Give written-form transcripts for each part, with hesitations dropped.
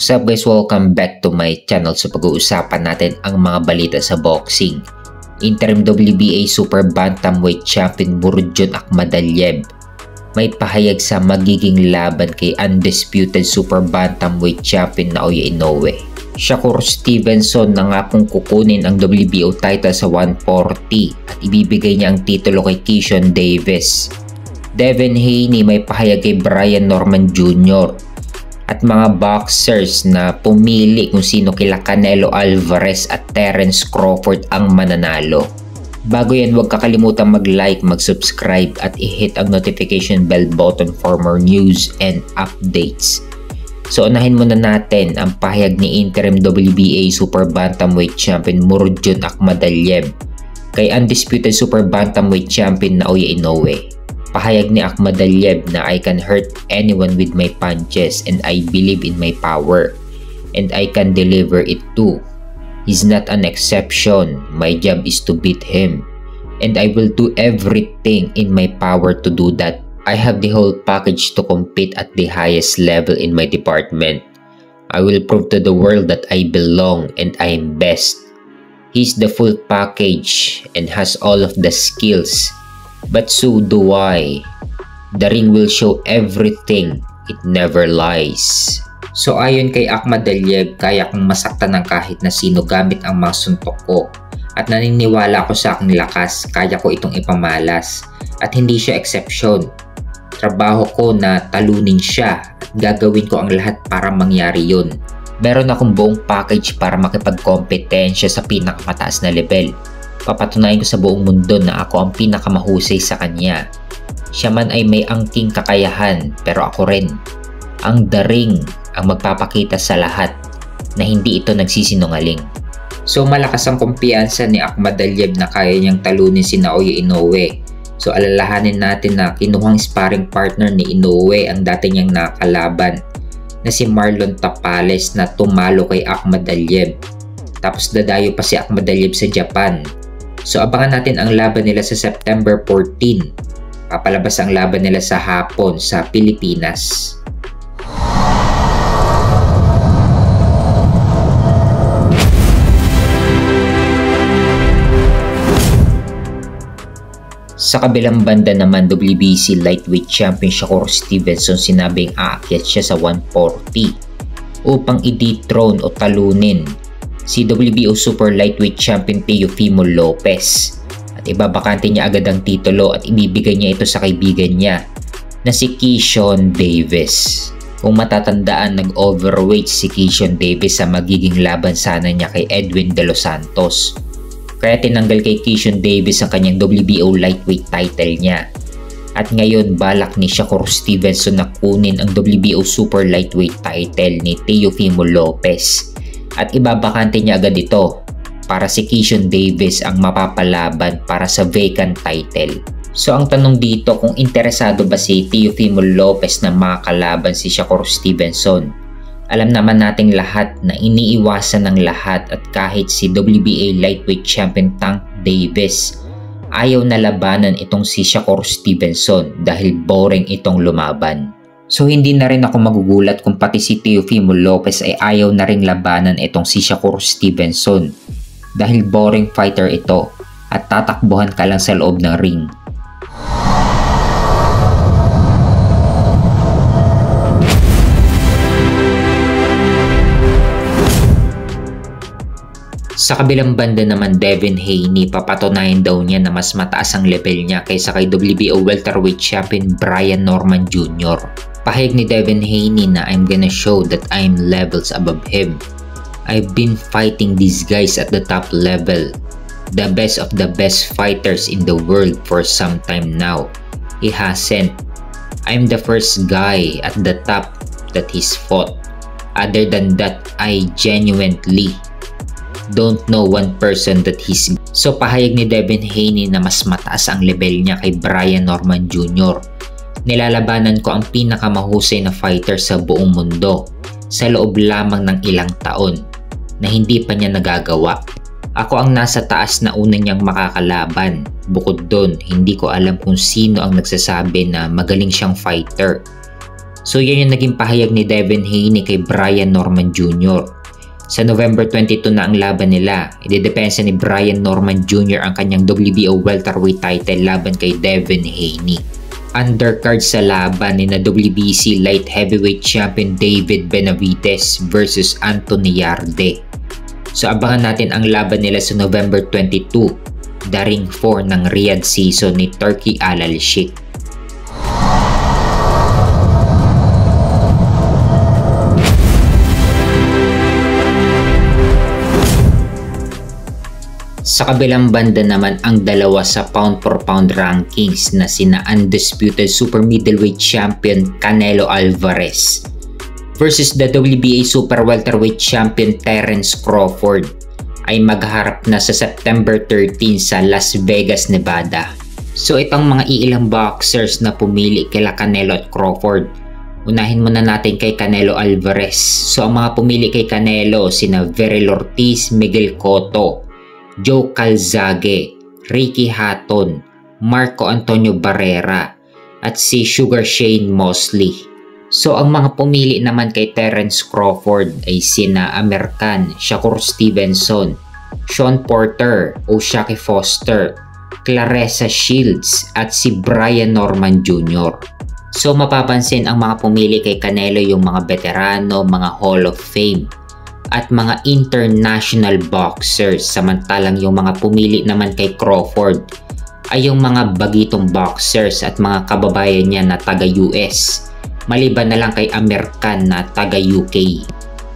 What's up guys, welcome back to my channel. So pag-uusapan natin ang mga balita sa boxing. Interim WBA Super Bantamweight Champion Murodjon Akhmadaliev may pahayag sa magiging laban kay undisputed Super Bantamweight Champion Naoya Inoue. Shakur Stevenson na nga pong kukunin ang WBO title sa 140 at ibibigay niya ang titulo kay Keyshawn Davis. Devin Haney may pahayag kay Brian Norman Jr. at mga boxers na pumili kung sino kila Canelo Alvarez at Terence Crawford ang mananalo. Bago yan, huwag kakalimutan mag-like, mag-subscribe at i-hit ang notification bell button for more news and updates. So unahin muna natin ang pahayag ni interim WBA Super Bantamweight Champion Murodjon Akhmadaliev kay undisputed Super Bantamweight Champion Naoya Inoue. Pahayag ni Akhmadaliev na I can hurt anyone with my punches and I believe in my power and I can deliver it too. He's not an exception. My job is to beat him and I will do everything in my power to do that. I have the whole package to compete at the highest level in my department. I will prove to the world that I belong and I am best. He's the full package and has all of the skills. But so do I. The ring will show everything. It never lies. So ayon kay Akhmadaliev, kaya kong masaktan ng kahit na sino gamit ang mga suntok ko. At naniniwala ako sa aking lakas, kaya ko itong ipamalas. At hindi siya eksepsyon. Trabaho ko na talunin siya at gagawin ko ang lahat para mangyari yun. Meron akong buong package para makipagkompetensya sa pinakamataas na level. Papatunayan ko sa buong mundo na ako ang pinakamahusay sa kanya. Siya man ay may angking kakayahan pero ako rin. Ang The Ring ang magpapakita sa lahat na hindi ito nagsisinungaling. So malakas ang kumpiyansa ni Akhmadaliev na kaya niyang talunin si Naoya Inoue. So alalahanin natin na kinuhang sparring partner ni Inoue ang dati niyang nakalaban na si Marlon Tapales na tumalo kay Akhmadaliev. Tapos dadayo pa si Akhmadaliev sa Japan. So abangan natin ang laban nila sa September 14. Papalabas ang laban nila sa hapon sa Pilipinas. Sa kabilang banda naman, WBC Lightweight Champion Shakur Stevenson sinabing aakyat siya sa 140 upang i-dethrone o talunin si WBO Super Lightweight Champion Teofimo Lopez at ibabakante niya agad ang titulo at ibibigay niya ito sa kaibigan niya na si Keyshawn Davis. Kung matatandaan, nag-overweight si Keyshawn Davis sa magiging laban sana niya kay Edwin De Los Santos. Kaya tinanggal kay Keyshawn Davis ang kanyang WBO Lightweight title niya. At ngayon balak ni Shakur Stevenson na kunin ang WBO Super Lightweight title ni Teofimo Lopez. At ibabakante niya agad ito para si Keyshawn Davis ang mapapalaban para sa vacant title. So ang tanong dito, kung interesado ba si Teofimo Lopez na makalaban si Shakur Stevenson? Alam naman nating lahat na iniiwasan ng lahat at kahit si WBA Lightweight Champion Tank Davis, ayaw na labanan itong si Shakur Stevenson dahil boring itong lumaban. So hindi na rin ako magugulat kung pati si Teofimo Lopez ay ayaw na ring labanan itong si Shakur Stevenson dahil boring fighter ito at tatakbuhan ka lang sa loob ng ring. Sa kabilang banda naman, Devin Haney, papatunayan daw niya na mas mataas ang level niya kaysa kay WBO Welterweight Champion Brian Norman Jr. Pahayag ni Devin Haney na I'm gonna show that I'm levels above him. I've been fighting these guys at the top level. The best of the best fighters in the world for some time now. He hasn't. I'm the first guy at the top that he's fought. Other than that, I genuinely don't know one person that he's... So pahayag ni Devin Haney na mas mataas ang level niya kay Brian Norman Jr. Nilalabanan ko ang pinakamahusay na fighter sa buong mundo sa loob lamang ng ilang taon na hindi pa niya nagagawa. Ako ang nasa taas na una niyang makakalaban. Bukod doon, hindi ko alam kung sino ang nagsasabi na magaling siyang fighter. So yan yung naging pahayag ni Devin Haney kay Brian Norman Jr. Sa November 22 na ang laban nila, idedepensa ni Brian Norman Jr. ang kanyang WBO welterweight title laban kay Devin Haney. Undercard sa laban ni na WBC light heavyweight champion David Benavides versus Anthony Yarde. So abangan natin ang laban nila sa November 22, the Ring 4 ng Riyadh season ni Turki Al Sheikh. Sa kabilang banda naman ang dalawa sa pound for pound rankings na sina undisputed super middleweight champion Canelo Alvarez versus the WBA super welterweight champion Terence Crawford ay magharap na sa September 13 sa Las Vegas, Nevada. So itong mga iilang boxers na pumili kila Canelo at Crawford. Unahin muna natin kay Canelo Alvarez. So ang mga pumili kay Canelo sina Veril Ortiz, Miguel Cotto, Joe Calzaghe, Ricky Hatton, Marco Antonio Barrera at si Sugar Shane Mosley. So ang mga pumili naman kay Terence Crawford ay sina Amir Khan, Shakur Stevenson, Sean Porter, O'Shaquie Foster, Claressa Shields at si Brian Norman Jr. So mapapansin ang mga pumili kay Canelo yung mga veterano, mga Hall of Fame at mga international boxers, samantalang yung mga pumili naman kay Crawford ay yung mga bagitong boxers at mga kababayan niya na taga-US, maliban na lang kay Amir Khan na taga-UK.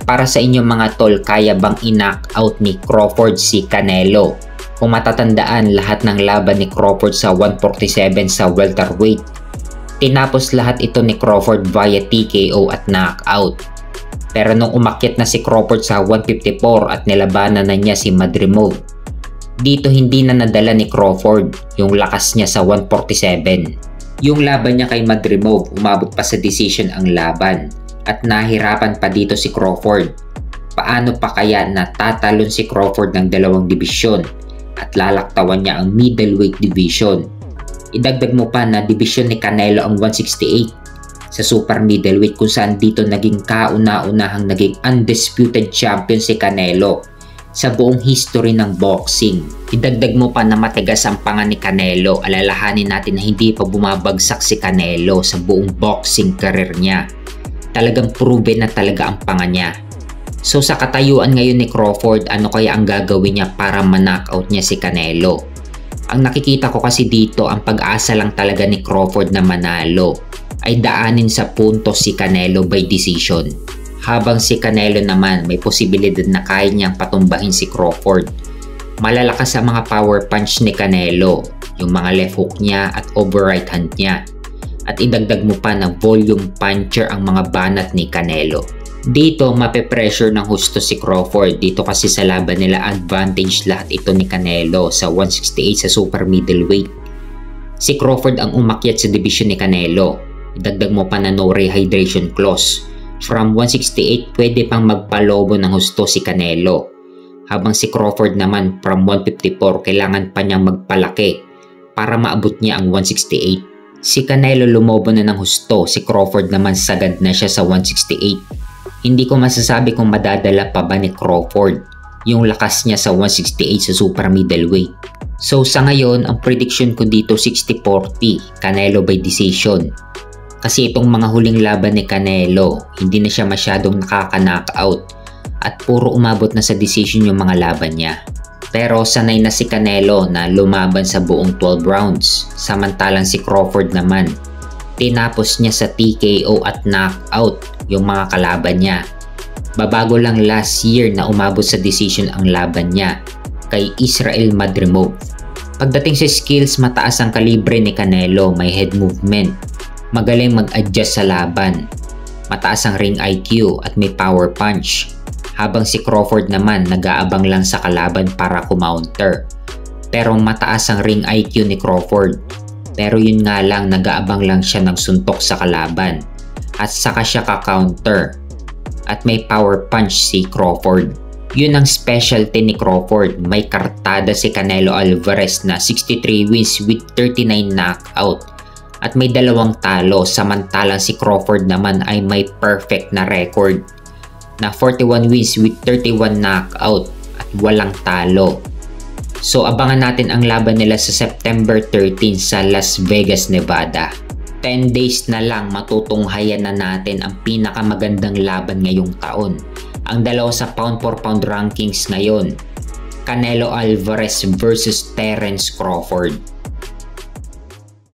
Para sa inyo mga tol, kaya bang i-knock out ni Crawford si Canelo? Kung matatandaan, lahat ng laban ni Crawford sa 147 sa welterweight, tinapos lahat ito ni Crawford via TKO at knockout. Pero nung umakyat na si Crawford sa 154 at nilabanan na niya si Madrimov, dito hindi na nadala ni Crawford yung lakas niya sa 147. Yung laban niya kay Madrimov, umabot pa sa decision ang laban at nahirapan pa dito si Crawford. Paano pa kaya natatalon si Crawford ng dalawang dibisyon at lalaktawan niya ang middleweight division? Idagdag mo pa na division ni Canelo ang 168 sa super middleweight kung saan dito naging kauna-unahang naging undisputed champion si Canelo sa buong history ng boxing. Idagdag mo pa na matigas ang panga ni Canelo, alalahanin natin na hindi pa bumabagsak si Canelo sa buong boxing career niya. Talagang proven na talaga ang panga niya. So sa katayuan ngayon ni Crawford, ano kaya ang gagawin niya para ma-knockout niya si Canelo? Ang nakikita ko kasi dito, ang pag-asa lang talaga ni Crawford na manalo ay daanin sa puntos si Canelo by decision. Habang si Canelo naman may posibilidad na kaya niyang patumbahin si Crawford. Malalakas sa mga power punch ni Canelo, yung mga left hook niya at over right hand niya. At idagdag mo pa na volume puncher ang mga banat ni Canelo. Dito mape-pressure ng husto si Crawford. Dito kasi sa laban nila advantage lahat ito ni Canelo sa 168 sa super middleweight. Si Crawford ang umakyat sa division ni Canelo. Idagdag mo pa na no rehydration clause. From 168 pwede pang magpalobo ng husto si Canelo. Habang si Crawford naman from 154 kailangan pa niyang magpalaki para maabot niya ang 168. Si Canelo lumobo na ng husto, si Crawford naman sagad na siya sa 168. Hindi ko masasabi kung madadala pa ba ni Crawford yung lakas niya sa 168 sa super middleweight. So sa ngayon, ang prediction ko dito 60-40, Canelo by decision. Kasi itong mga huling laban ni Canelo, hindi na siya masyadong nakaka-knockout at puro umabot na sa decision yung mga laban niya. Pero sanay na si Canelo na lumaban sa buong 12 rounds, samantalang si Crawford naman, tinapos niya sa TKO at knockout yung mga kalaban niya. Babago lang last year na umabot sa decision ang laban niya kay Israel Madrimov. Pagdating sa skills, mataas ang kalibre ni Canelo, may head movement, magaling mag-adjust sa laban, mataas ang ring IQ at may power punch. Habang si Crawford naman nag-aabang lang sa kalaban para kumounter. Pero mataas ang ring IQ ni Crawford. Pero yun nga lang, nag-aabang lang siya ng suntok sa kalaban at saka siya ka-counter. At may power punch si Crawford. Yun ang specialty ni Crawford. May kartada si Canelo Alvarez na 63 wins with 39 knockout. at may 2 talo, samantalang si Crawford naman ay may perfect na record na 41 wins with 31 knockout at walang talo. So abangan natin ang laban nila sa September 13 sa Las Vegas, Nevada. 10 days na lang matutunghayan na natin ang pinakamagandang laban ngayong taon. Ang dalawa sa pound for pound rankings ngayon, Canelo Alvarez versus Terence Crawford.